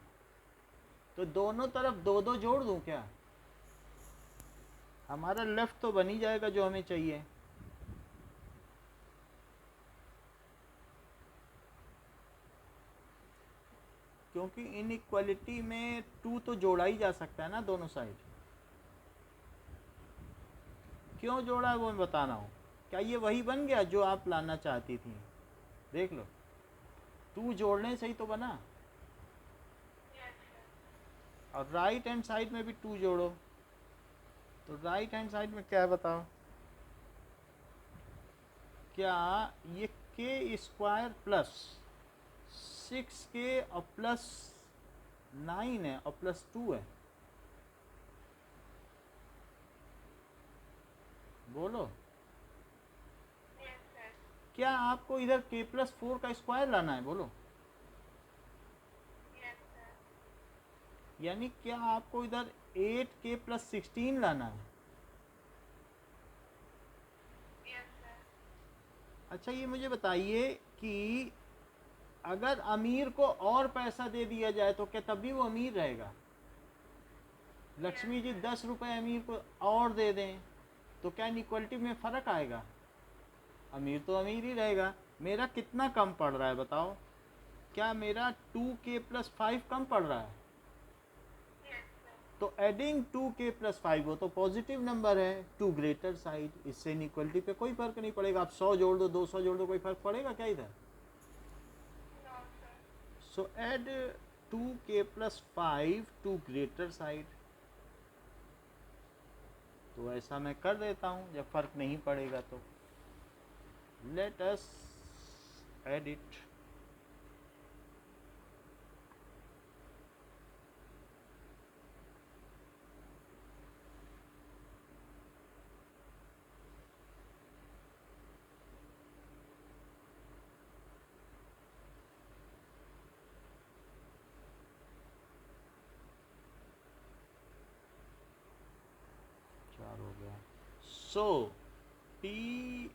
तो दोनों तरफ दो दो जोड़ दूं क्या, हमारा लेफ्ट तो बन ही जाएगा जो हमें चाहिए। क्योंकि इनइक्वालिटी में 2 तो जोड़ा ही जा सकता है ना दोनों साइड। क्यों जोड़ा है वो मैं बता रहा हूँ। क्या ये वही बन गया जो आप लाना चाहती थी, देख लो 2 जोड़ने से ही तो बना। और राइट हैंड साइड में भी 2 जोड़ो, तो राइट हैंड साइड में क्या है बताओ? क्या ये के स्क्वायर प्लस 6k और प्लस 9 है और प्लस 2 है? बोलो, Yes, sir. क्या आपको इधर k प्लस 4 का स्क्वायर लाना है? बोलो, Yes, sir. यानी क्या आपको इधर 8k प्लस 16 लाना है? Yes, sir. अच्छा ये मुझे बताइए कि अगर अमीर को और पैसा दे दिया जाए तो क्या तब भी वो अमीर रहेगा? लक्ष्मी जी 10 रुपये अमीर को और दे दें तो क्या इनइक्वलिटी में फ़र्क आएगा? अमीर तो अमीर ही रहेगा। मेरा कितना कम पड़ रहा है बताओ? क्या मेरा 2k प्लस 5 कम पड़ रहा है? Yes, sir. तो एडिंग 2k प्लस 5 वो तो पॉजिटिव नंबर है, टू ग्रेटर साइड, इससे इनइक्वलिटी पे कोई फ़र्क नहीं पड़ेगा। आप 100 जोड़ दो, 200 जोड़ दो, कोई फ़र्क पड़ेगा क्या इधर? No, sir. So add 2k plus 5 to greater side. तो ऐसा मैं कर देता हूँ जब फ़र्क नहीं पड़ेगा तो। Let us add it. चार हो गया। सो पी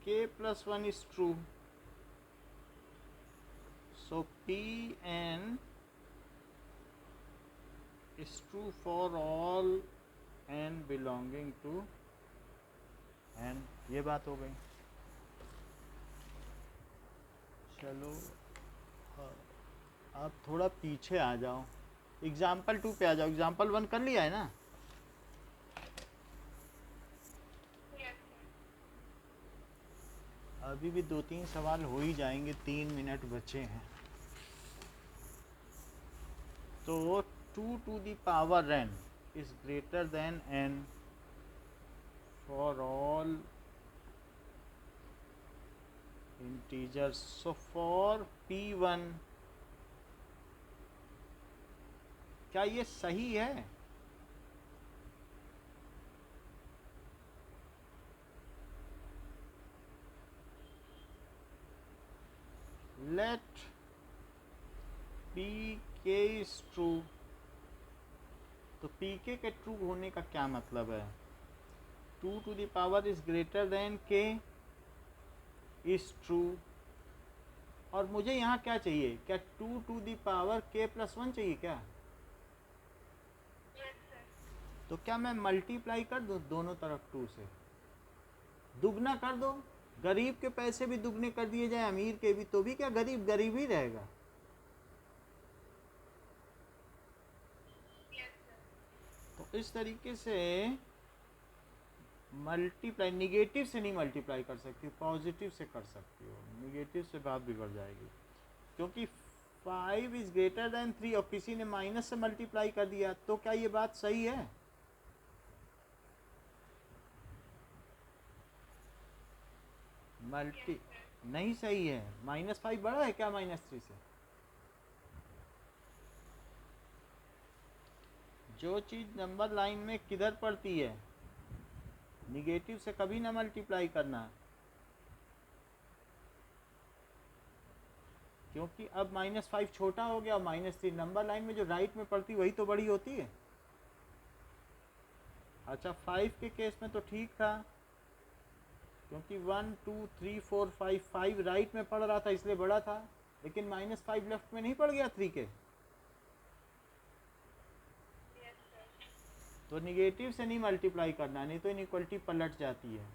के plus 1 is true, so p n is true for all n belonging to n। ये बात हो गई। चलो आप थोड़ा पीछे आ जाओ, एग्जाम्पल 2 पे आ जाओ। एग्जाम्पल 1 कर लिया है ना? Yes, sir. अभी भी 2-3 सवाल हो ही जाएंगे, 3 मिनट बचे हैं। तो 2 to the power n is greater than n for all integers. So for p1 क्या ये सही है? Let pk is true। तो pk के ट्रू होने का क्या मतलब है? 2 to the power is greater than k is true। और मुझे यहाँ क्या चाहिए? क्या 2 to the power k plus 1 चाहिए क्या? Yes, sir. तो क्या मैं मल्टीप्लाई कर दूँ दोनों तरफ 2 से? दुगना कर दो। गरीब के पैसे भी दुगने कर दिए जाए, अमीर के भी, तो भी क्या गरीब गरीब ही रहेगा? Yes, sir. तो इस तरीके से मल्टीप्लाई निगेटिव से नहीं मल्टीप्लाई कर सकती, पॉजिटिव से कर सकती हो। निगेटिव से बात बिगड़ जाएगी, क्योंकि 5 इज ग्रेटर देन 3 और किसी ने माइनस से मल्टीप्लाई कर दिया, तो क्या ये बात सही है? मल्टी नहीं सही है। -5 बड़ा है क्या -3 से? जो चीज़ नंबर लाइन में किधर पड़ती है, निगेटिव से कभी ना मल्टीप्लाई करना, क्योंकि अब -5 छोटा हो गया और -3 नंबर लाइन में जो राइट में पड़ती वही तो बड़ी होती है। अच्छा 5 के केस में तो ठीक था, क्योंकि 1 2 3 4 5 5 राइट में पड़ रहा था इसलिए बड़ा था, लेकिन -5 लेफ्ट में नहीं पड़ गया 3 के। Yes, sir. तो निगेटिव से नहीं मल्टीप्लाई करना, नहीं तो इनइक्वलिटी पलट जाती है।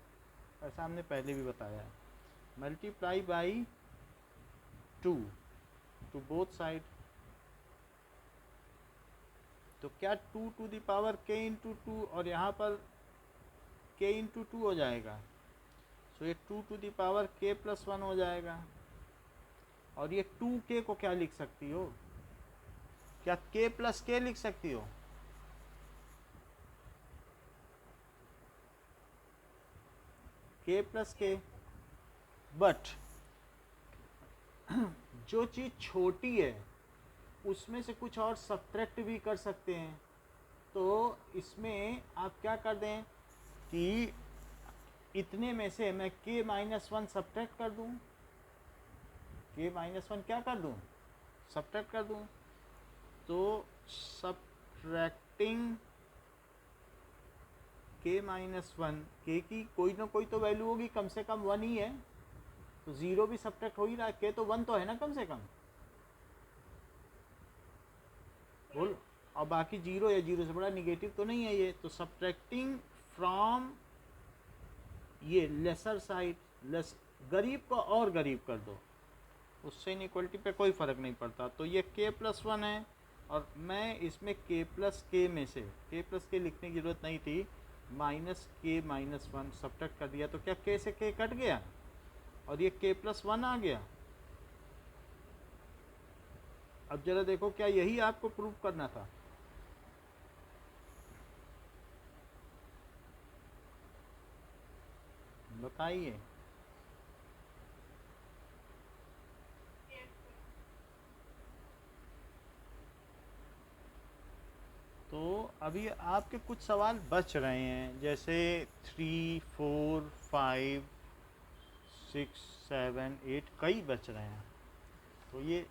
ऐसा हमने पहले भी बताया है। Multiply by 2 to both side. तो क्या 2 to the power k into 2 और यहाँ पर k इंटू 2 हो जाएगा। सो ये 2 to the power k plus 1 हो जाएगा। और ये 2k को क्या लिख सकती हो? क्या के प्लस के लिख सकती हो? के प्लस के, बट जो चीज़ छोटी है उसमें से कुछ और सब्ट्रैक्ट भी कर सकते हैं। तो इसमें आप क्या कर दें कि इतने में से मैं k माइनस वन सब्ट्रैक्ट कर दूं, k माइनस वन क्या कर दूं, सब्ट्रैक्ट कर दूं। तो सब्ट्रैक्टिंग k माइनस वन, के की कोई ना कोई तो वैल्यू होगी, कम से कम वन ही है, तो ज़ीरो भी सब्ट्रैक्ट हो ही रहा है, k तो वन तो है ना कम से कम, बोल। और बाकी जीरो या जीरो से बड़ा निगेटिव तो नहीं है ये। तो सब्ट्रैक्टिंग फ्रॉम ये लेसर साइड, गरीब को और गरीब कर दो, उससे इनइक्वलिटी पे कोई फ़र्क नहीं पड़ता। तो ये k प्लस वन है, और मैं इसमें k प्लस के में से k प्लस के लिखने की ज़रूरत नहीं थी, minus k minus one subtract कर दिया, तो क्या k से k कट गया और ये k प्लस वन आ गया। अब जरा देखो, क्या यही आपको प्रूव करना था? बताइए। Yes, sir. तो अभी आपके कुछ सवाल बच रहे हैं, जैसे 3, 4, 5, 6, 7, 8 कई बच रहे हैं। तो ये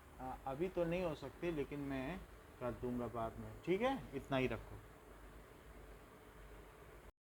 अभी तो नहीं हो सकते, लेकिन मैं कर दूंगा बाद में। ठीक है, इतना ही रखो।